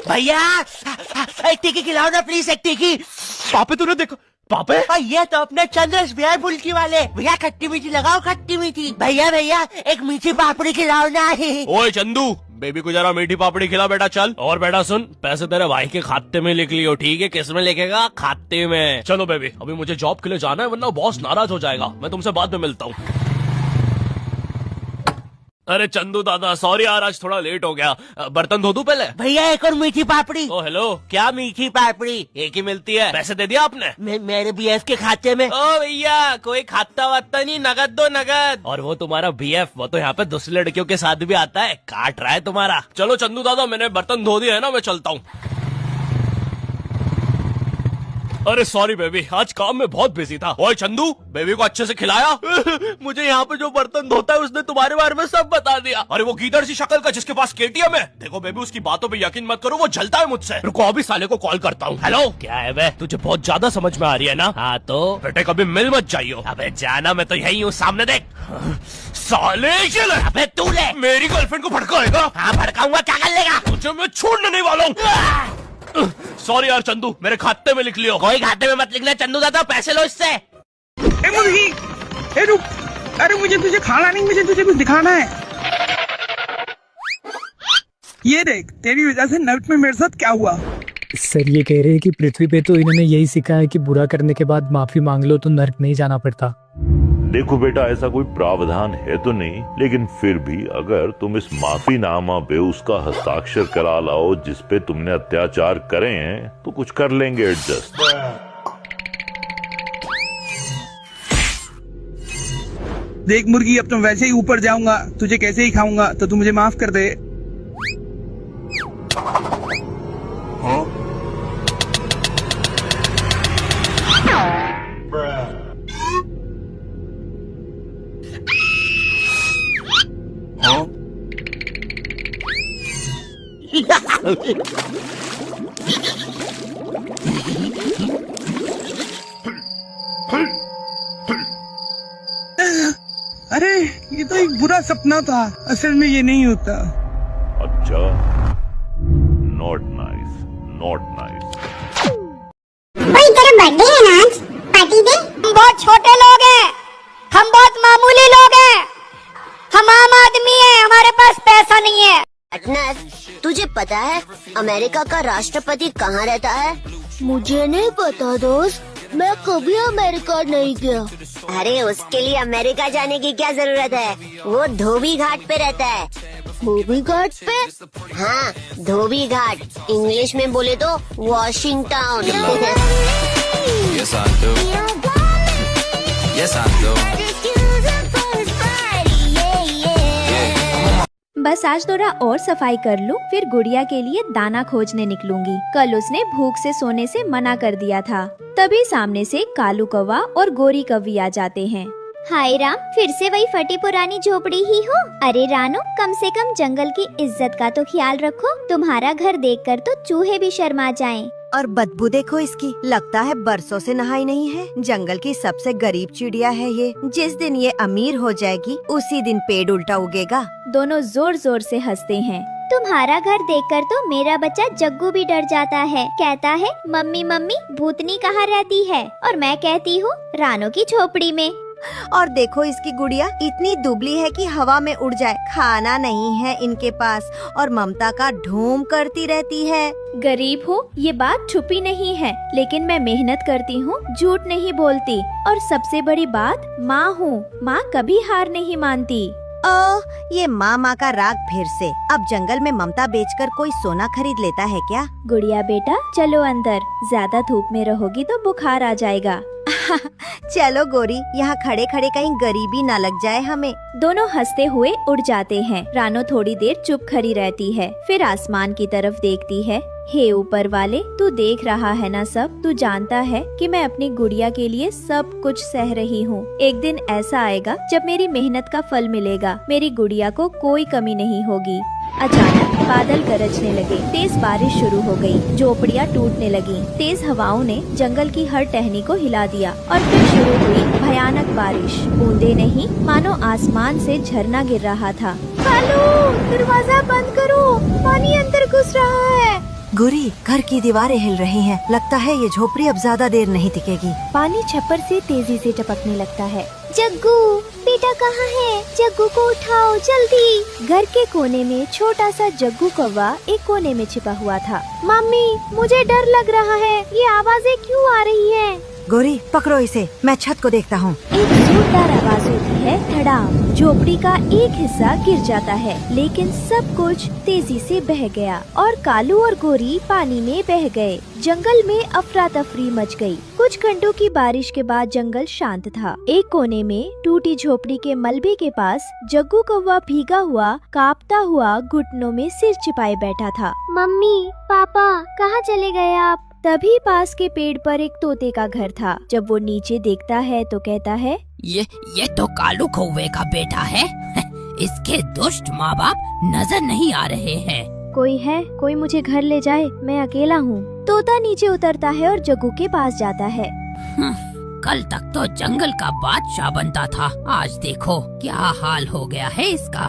भैया एक टिक्की खिलाओ ना प्लीज, एक टिक्की। पापे तूने देखो, पापे ये तो अपने चंद्रश बिहार बुल्की वाले भैया, खट्टी मीठी लगाओ, खट्टी मीठी। भैया भैया एक मीठी पापड़ी खिलाओ ना। ओए चंदू, बेबी को जरा मीठी पापड़ी खिला बेटा। चल। और बेटा सुन, पैसे तेरे भाई के खाते में लिख लियो, ठीक है? किस में लिखेगा? खाते में। चलो बेबी, अभी मुझे जॉब के लिए जाना है, वरना बॉस नाराज हो जाएगा। मैं तुमसे बाद में मिलता हूँ। अरे चंदू दादा, सॉरी यार, आज थोड़ा लेट हो गया। बर्तन धो दूं पहले? भैया एक और मीठी पापड़ी। ओ हेलो, क्या मीठी पापड़ी? एक ही मिलती है। पैसे दे दिया आपने? मेरे बीएफ के खाते में। ओ भैया, कोई खाता वाता नहीं, नगद दो नगद। और वो तुम्हारा बीएफ, वो तो यहाँ पे दूसरी लड़कियों के साथ भी आता है, काट रहा है तुम्हारा। चलो चंदू दादा, मैंने बर्तन धो दिए है ना, मैं चलता हूँ। अरे सॉरी बेबी, आज काम में बहुत बिजी था। ओए चंदू, बेबी को अच्छे से खिलाया? मुझे यहाँ पे जो बर्तन धोता है उसने तुम्हारे बारे में सब बता दिया। अरे वो गीदड़ सी शक्ल का जिसके पास केटीएम है, देखो बेबी उसकी बातों पे यकीन मत करो, वो जलता है मुझसे। रुको अभी साले को कॉल करता हूँ। हेलो, क्या है बे? तुझे बहुत ज्यादा समझ में आ रही है ना? हाँ तो बेटे कभी मिल मत जाइयो। अबे जाना, मैं तो यही हूँ, सामने देख। साले चले। अबे तू ले मेरी गर्लफ्रेंड को भड़काएगा? हाँ भड़काऊंगा, क्या कर लेगा? तुझे मैं छोड़ने नहीं वाला हूँ। सॉरी यार चंदू, मेरे खाते में लिख लियो। कोई खाते में मत लिखना चंदू दादा, पैसे लो इससे। मुर्गी, रुक, अरे मुझे तुझे खाना नहीं, मुझे तुझे कुछ दिखाना है। ये देख, तेरी वजह से नर्क में मेरे साथ क्या हुआ। सर ये कह रहे हैं कि पृथ्वी पे तो इन्होंने यही सीखा है कि बुरा करने के बाद माफी मांग लो तो नर्क नहीं जाना पड़ता। देखो बेटा, ऐसा कोई प्रावधान है तो नहीं, लेकिन फिर भी अगर तुम इस माफीनामा पे उसका हस्ताक्षर करा लाओ जिस पे तुमने अत्याचार करे हैं, तो कुछ कर लेंगे एडजस्ट। देख मुर्गी, अब तो वैसे ही ऊपर जाऊंगा, तुझे कैसे ही खाऊंगा, तो तू मुझे माफ कर दे। अरे ये तो एक बुरा सपना था, असल में ये नहीं होता। अच्छा, नॉट नाइस, नॉट नाइस। भाई तेरा बर्थडे है ना आज, पार्टी दे। हम बहुत छोटे लोग हैं, हम बहुत मामूली लोग हैं, हम आम आदमी हैं, हमारे पास पैसा नहीं है। अटनर, तुझे पता है अमेरिका का राष्ट्रपति कहाँ रहता है? मुझे नहीं पता दोस्त, मैं कभी अमेरिका नहीं गया। अरे उसके लिए अमेरिका जाने की क्या जरूरत है, वो धोबी घाट पे रहता है। धोबी घाट पे? हाँ, धोबी घाट, इंग्लिश में बोले तो Washington. Yes I do. Yes I do. बस आज थोड़ा और सफाई कर लूं, फिर गुड़िया के लिए दाना खोजने निकलूंगी। कल उसने भूख से सोने से मना कर दिया था। तभी सामने से कालू कौवा और गोरी कौवी आ जाते हैं। हाय राम, फिर से वही फटी पुरानी झोपड़ी ही हो? अरे रानो, कम से कम जंगल की इज्जत का तो ख्याल रखो। तुम्हारा घर देखकर तो चूहे भी शर्मा जाएं। और बदबू देखो इसकी, लगता है बरसों से नहाई नहीं है। जंगल की सबसे गरीब चिड़िया है ये। जिस दिन ये अमीर हो जाएगी उसी दिन पेड़ उल्टा उगेगा। दोनों जोर जोर से हंसते हैं। तुम्हारा घर देखकर तो मेरा बच्चा जग्गू भी डर जाता है। कहता है मम्मी मम्मी भूतनी कहाँ रहती है, और मैं कहती हूँ रानो की झोपड़ी में। और देखो इसकी गुड़िया इतनी दुबली है कि हवा में उड़ जाए। खाना नहीं है इनके पास और ममता का ढोम करती रहती है। गरीब हूँ ये बात छुपी नहीं है, लेकिन मैं मेहनत करती हूँ, झूठ नहीं बोलती। और सबसे बड़ी बात, माँ हूँ, माँ कभी हार नहीं मानती। ये माँ का राग फिर से। अब जंगल में ममता बेचकर कोई सोना खरीद लेता है क्या? गुड़िया बेटा चलो अंदर, ज्यादा धूप में रहोगी तो बुखार आ जाएगा। चलो गोरी, यहाँ खड़े खड़े कहीं गरीबी न लग जाए हमें। दोनों हंसते हुए उड़ जाते हैं। रानो थोड़ी देर चुप खड़ी रहती है, फिर आसमान की तरफ देखती है। हे ऊपर वाले, तू देख रहा है ना सब, तू जानता है कि मैं अपनी गुड़िया के लिए सब कुछ सह रही हूँ। एक दिन ऐसा आएगा जब मेरी मेहनत का फल मिलेगा, मेरी गुड़िया को कोई कमी नहीं होगी। अचानक बादल गरजने लगे, तेज बारिश शुरू हो गई, झोपड़ियाँ टूटने लगी। तेज हवाओं ने जंगल की हर टहनी को हिला दिया और फिर शुरू हुई भयानक बारिश। बूंदे नहीं, मानो आसमान से झरना गिर रहा था। कालू, दरवाजा बंद करो, पानी अंदर घुस रहा है। गोरी, घर की दीवारें हिल रही हैं। लगता है ये झोपड़ी अब ज्यादा देर नहीं टिकेगी। पानी छप्पर से तेजी से टपकने लगता है। जग्गू बेटा कहाँ है? जग्गू को उठाओ जल्दी। घर के कोने में छोटा सा जग्गू कौवा एक कोने में छिपा हुआ था। मम्मी मुझे डर लग रहा है, ये आवाजें क्यों आ रही हैं? गोरी पकड़ो इसे, मैं छत को देखता हूँ। एक जोरदार आवाज होती है, धड़ाम। झोपड़ी का एक हिस्सा गिर जाता है, लेकिन सब कुछ तेजी से बह गया और कालू और गोरी पानी में बह गए। जंगल में अफरा तफरी मच गई। कुछ घंटों की बारिश के बाद जंगल शांत था। एक कोने में टूटी झोपड़ी के मलबे के पास जग्गू कौवा भीगा हुआ, कांपता हुआ घुटनों में सिर छिपाए बैठा था। मम्मी पापा कहाँ चले गए आप? तभी पास के पेड़ पर एक तोते का घर था। जब वो नीचे देखता है तो कहता है, ये तो कालू कौवे का बेटा है। इसके दुष्ट माँ बाप नजर नहीं आ रहे हैं। कोई है? कोई मुझे घर ले जाए, मैं अकेला हूँ। तोता नीचे उतरता है और जग्गू के पास जाता है। कल तक तो जंगल का बादशाह बनता था, आज देखो क्या हाल हो गया है इसका।